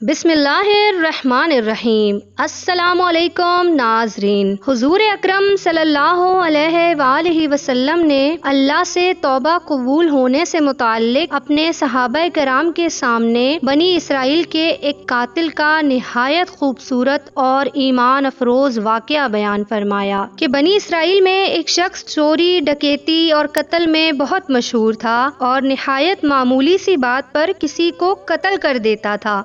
بسم اللہ الرحمن الرحیم۔ السلام علیکم ناظرین، حضور اکرم صلی اللہ علیہ وآلہ وسلم نے اللہ سے توبہ قبول ہونے سے متعلق اپنے صحابہ کرام کے سامنے بنی اسرائیل کے ایک قاتل کا نہایت خوبصورت اور ایمان افروز واقعہ بیان فرمایا کہ بنی اسرائیل میں ایک شخص چوری، ڈکیتی اور قتل میں بہت مشہور تھا اور نہایت معمولی سی بات پر کسی کو قتل کر دیتا تھا۔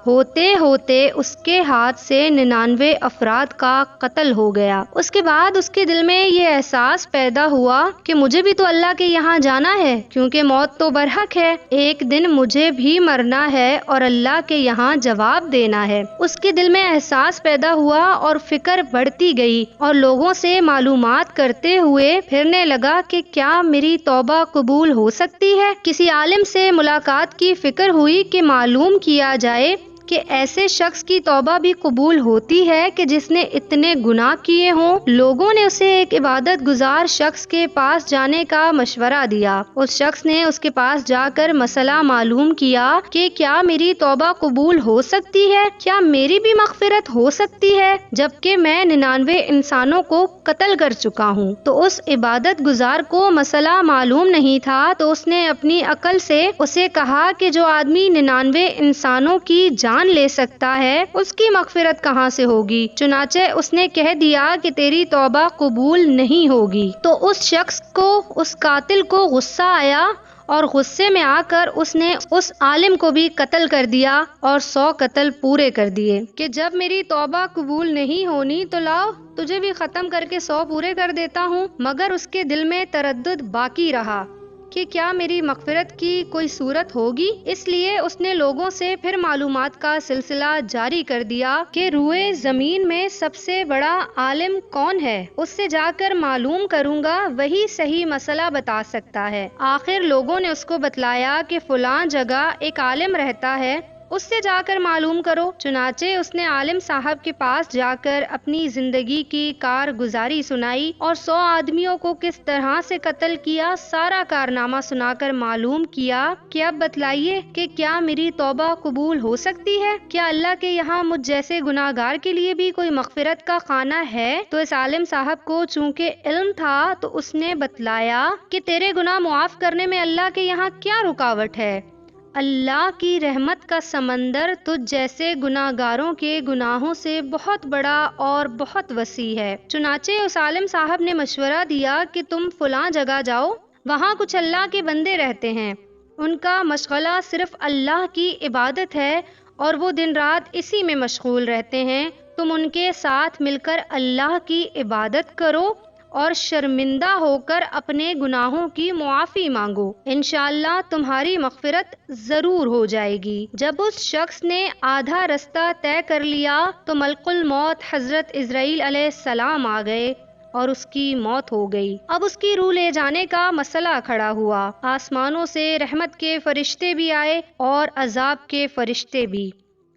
ہوتے اس کے ہاتھ سے 99 افراد کا قتل ہو گیا۔ اس کے بعد اس کے دل میں یہ احساس پیدا ہوا کہ مجھے بھی تو اللہ کے یہاں جانا ہے، کیونکہ موت تو برحق ہے، ایک دن مجھے بھی مرنا ہے اور اللہ کے یہاں جواب دینا ہے۔ اس کے دل میں احساس پیدا ہوا اور فکر بڑھتی گئی اور لوگوں سے معلومات کرتے ہوئے پھرنے لگا کہ کیا میری توبہ قبول ہو سکتی ہے۔ کسی عالم سے ملاقات کی فکر ہوئی کہ معلوم کیا جائے کہ ایسے شخص کی توبہ بھی قبول ہوتی ہے کہ جس نے اتنے گناہ کیے ہوں۔ لوگوں نے اسے ایک عبادت گزار شخص کے پاس جانے کا مشورہ دیا۔ اس شخص نے اس کے پاس جا کر مسئلہ معلوم کیا کہ کیا میری توبہ قبول ہو سکتی ہے، کیا میری بھی مغفرت ہو سکتی ہے جبکہ میں 99 انسانوں کو قتل کر چکا ہوں۔ تو اس عبادت گزار کو مسئلہ معلوم نہیں تھا، تو اس نے اپنی عقل سے اسے کہا کہ جو آدمی 99 انسانوں کی جان لے سکتا ہے اس کی مغفرت کہاں سے ہوگی؟ چنانچہ اس نے کہہ دیا کہ تیری توبہ قبول نہیں ہوگی۔ تو اس شخص کو، اس قاتل کو غصہ آیا اور غصے میں آ کر اس نے اس عالم کو بھی قتل کر دیا اور 100 قتل پورے کر دیے کہ جب میری توبہ قبول نہیں ہونی تو لاؤ تجھے بھی ختم کر کے 100 پورے کر دیتا ہوں۔ مگر اس کے دل میں تردد باقی رہا کہ کیا میری مغفرت کی کوئی صورت ہوگی، اس لیے اس نے لوگوں سے پھر معلومات کا سلسلہ جاری کر دیا کہ روئے زمین میں سب سے بڑا عالم کون ہے، اس سے جا کر معلوم کروں گا، وہی صحیح مسئلہ بتا سکتا ہے۔ آخر لوگوں نے اس کو بتلایا کہ فلاں جگہ ایک عالم رہتا ہے، اس سے جا کر معلوم کرو۔ چنانچہ اس نے عالم صاحب کے پاس جا کر اپنی زندگی کی کارگزاری سنائی اور 100 آدمیوں کو کس طرح سے قتل کیا سارا کارنامہ سنا کر معلوم کیا کہ اب بتلائیے کہ کیا میری توبہ قبول ہو سکتی ہے، کیا اللہ کے یہاں مجھ جیسے گناہگار کے لیے بھی کوئی مغفرت کا خانہ ہے؟ تو اس عالم صاحب کو چونکہ علم تھا تو اس نے بتلایا کہ تیرے گناہ معاف کرنے میں اللہ کے یہاں کیا رکاوٹ ہے، اللہ کی رحمت کا سمندر تجھ جیسے گناہگاروں کے گناہوں سے بہت بڑا اور بہت وسیع ہے۔ چنانچہ اس عالم صاحب نے مشورہ دیا کہ تم فلاں جگہ جاؤ، وہاں کچھ اللہ کے بندے رہتے ہیں، ان کا مشغلہ صرف اللہ کی عبادت ہے اور وہ دن رات اسی میں مشغول رہتے ہیں، تم ان کے ساتھ مل کر اللہ کی عبادت کرو اور شرمندہ ہو کر اپنے گناہوں کی معافی مانگو، انشاءاللہ تمہاری مغفرت ضرور ہو جائے گی۔ جب اس شخص نے آدھا رستہ طے کر لیا تو ملک الموت حضرت عزرائیل علیہ السلام آ گئے اور اس کی موت ہو گئی۔ اب اس کی روح لے جانے کا مسئلہ کھڑا ہوا۔ آسمانوں سے رحمت کے فرشتے بھی آئے اور عذاب کے فرشتے بھی۔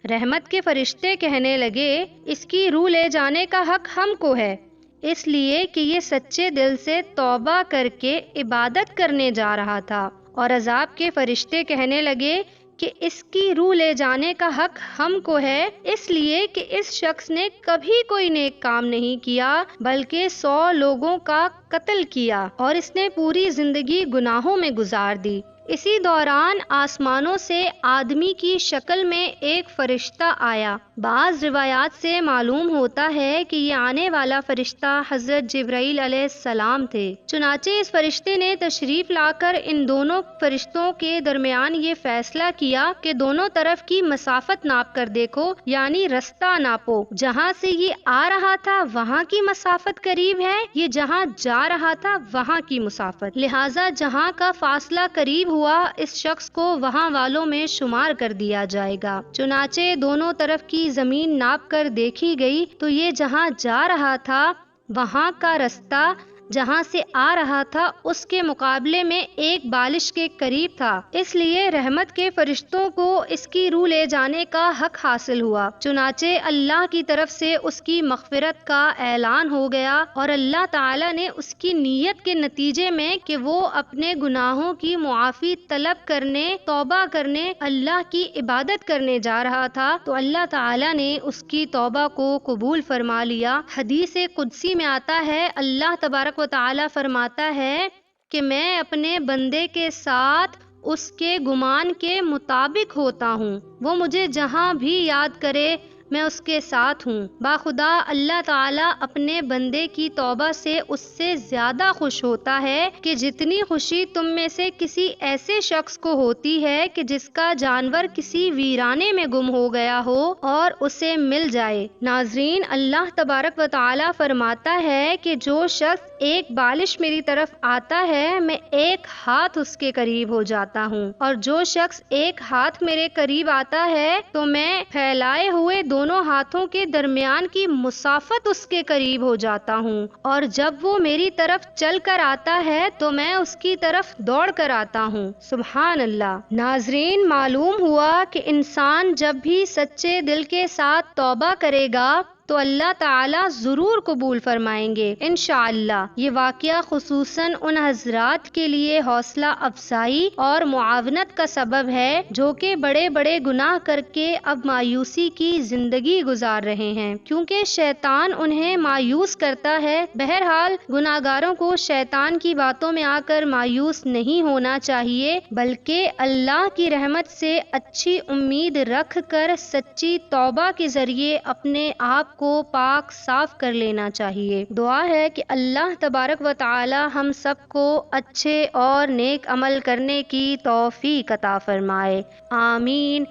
رحمت کے فرشتے کہنے لگے اس کی روح لے جانے کا حق ہم کو ہے، اس لیے کہ یہ سچے دل سے توبہ کر کے عبادت کرنے جا رہا تھا، اور عذاب کے فرشتے کہنے لگے کہ اس کی روح لے جانے کا حق ہم کو ہے، اس لیے کہ اس شخص نے کبھی کوئی نیک کام نہیں کیا بلکہ 100 لوگوں کا قتل کیا اور اس نے پوری زندگی گناہوں میں گزار دی۔ اسی دوران آسمانوں سے آدمی کی شکل میں ایک فرشتہ آیا۔ بعض روایات سے معلوم ہوتا ہے کہ یہ آنے والا فرشتہ حضرت جبرائیل علیہ السلام تھے۔ چنانچہ اس فرشتے نے تشریف لا کر ان دونوں فرشتوں کے درمیان یہ فیصلہ کیا کہ دونوں طرف کی مسافت ناپ کر دیکھو، یعنی رستہ ناپو، جہاں سے یہ آ رہا تھا وہاں کی مسافت قریب ہے، یہ جہاں جا رہا تھا وہاں کی مسافت، لہٰذا جہاں کا فاصلہ قریب ہوا اس شخص کو وہاں والوں میں شمار کر دیا جائے گا۔ چنانچہ دونوں طرف کی زمین ناپ کر دیکھی گئی تو یہ جہاں جا رہا تھا وہاں کا رستہ جہاں سے آ رہا تھا اس کے مقابلے میں ایک بالش کے قریب تھا، اس لیے رحمت کے فرشتوں کو اس کی روح لے جانے کا حق حاصل ہوا۔ چنانچہ اللہ کی طرف سے اس کی مغفرت کا اعلان ہو گیا اور اللہ تعالیٰ نے اس کی نیت کے نتیجے میں کہ وہ اپنے گناہوں کی معافی طلب کرنے، توبہ کرنے، اللہ کی عبادت کرنے جا رہا تھا، تو اللہ تعالیٰ نے اس کی توبہ کو قبول فرما لیا۔ حدیث قدسی میں آتا ہے، اللہ تبارک و تعالیٰ فرماتا ہے کہ میں اپنے بندے کے ساتھ اس کے گمان کے مطابق ہوتا ہوں، وہ مجھے جہاں بھی یاد کرے میں اس کے ساتھ ہوں۔ باخدا اللہ تعالیٰ اپنے بندے کی توبہ سے اس سے زیادہ خوش ہوتا ہے کہ جتنی خوشی تم میں سے کسی ایسے شخص کو ہوتی ہے کہ جس کا جانور کسی ویرانے میں گم ہو گیا ہو اور اسے مل جائے۔ ناظرین، اللہ تبارک و تعالیٰ فرماتا ہے کہ جو شخص ایک بالش میری طرف آتا ہے میں ایک ہاتھ اس کے قریب ہو جاتا ہوں، اور جو شخص ایک ہاتھ میرے قریب آتا ہے تو میں پھیلائے ہوئے دونوں ہاتھوں کے درمیان کی مسافت اس کے قریب ہو جاتا ہوں، اور جب وہ میری طرف چل کر آتا ہے تو میں اس کی طرف دوڑ کر آتا ہوں۔ سبحان اللہ۔ ناظرین، معلوم ہوا کہ انسان جب بھی سچے دل کے ساتھ توبہ کرے گا تو اللہ تعالیٰ ضرور قبول فرمائیں گے انشاءاللہ۔ یہ واقعہ خصوصاً ان حضرات کے لیے حوصلہ افزائی اور معاونت کا سبب ہے جو کہ بڑے بڑے گناہ کر کے اب مایوسی کی زندگی گزار رہے ہیں، کیونکہ شیطان انہیں مایوس کرتا ہے۔ بہرحال گناہگاروں کو شیطان کی باتوں میں آ کر مایوس نہیں ہونا چاہیے، بلکہ اللہ کی رحمت سے اچھی امید رکھ کر سچی توبہ کے ذریعے اپنے آپ کو پاک صاف کر لینا چاہیے۔ دعا ہے کہ اللہ تبارک و تعالی ہم سب کو اچھے اور نیک عمل کرنے کی توفیق عطا فرمائے۔ آمین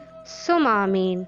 ثم آمین۔